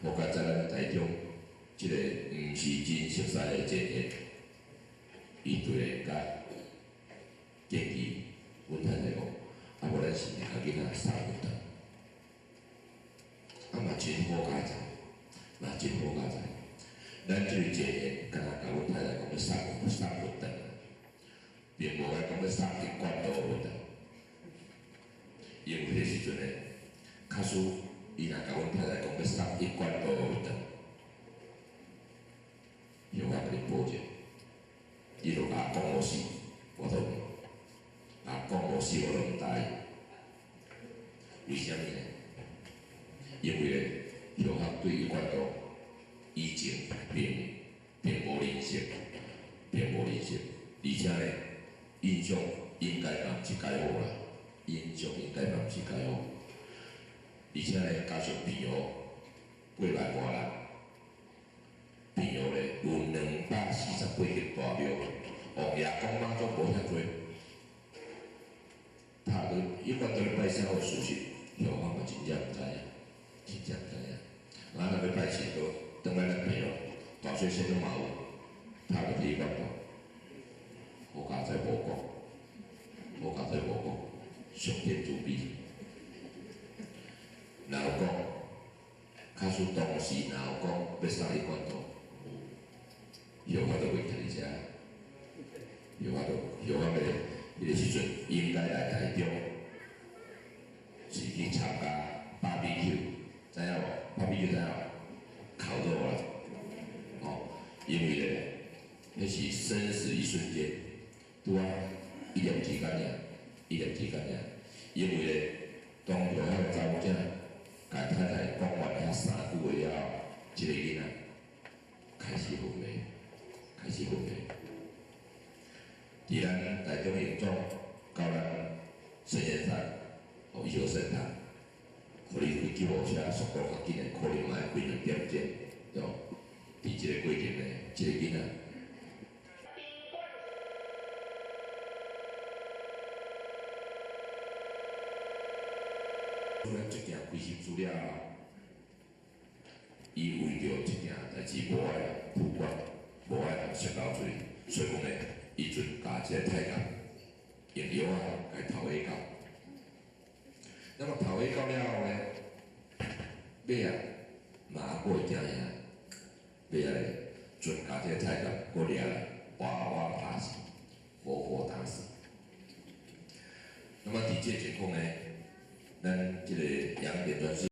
我甲在咱台中即个毋是真熟悉的前线，伊对来甲建议阮太太讲，啊无咱是甲囡仔送活动，啊嘛真好加在，嘛真好加在。咱即个前线，敢若甲阮太太讲要送活动，并无讲要送一罐多活动，因为迄时阵呢，卡输伊若甲阮太太讲要送一罐多活动。有我甲你保证，伊就甲讲无死，我都甲讲无死，我都毋答应。为虾米呢？因为咧，小学对伊管到以前并无认识，而且咧印象应该嘛毋是介好啦，而且咧加上平湖8万外人。平湖咧有248间大庙，王爷公妈祖无遐多，他都一般都咧拜啥好事情，有我嘛真正毋知影，咱若要拜神都转来咱平湖，大细声都嘛有，他就去管到，好佳哉无讲，上天主庇。若有讲，假使当时若有讲要送伊管道。有法度袂徛伫遮，有法要迄个时阵应该来台中，是去参加BBQ，知影无？BBQ知影无？烤肉啦，哦，因为咧，迄是生死一瞬间，拄啊一念之间尔，因为咧，当中遐查某仔甲太太讲完遐3句话了后，一个囡仔开始分裂。伫咱台中营总到咱圣贤山，互伊小圣堂，互你飞机无车速度较紧的，可能嘛要开2点钟，对。伫即个过程呢，即个囡仔。咱即件开心资料，伊为着即件代志无爱曝光。无爱摔到水，所以讲咧，伊阵加一个太监用药啊，来头下到。那么头下到了后咧，尾啊嘛过会惊呀，尾啊咧，阵加这个太监过掠来，哇打死，活打死。那么伫这情况呢，咱这个杨典专师。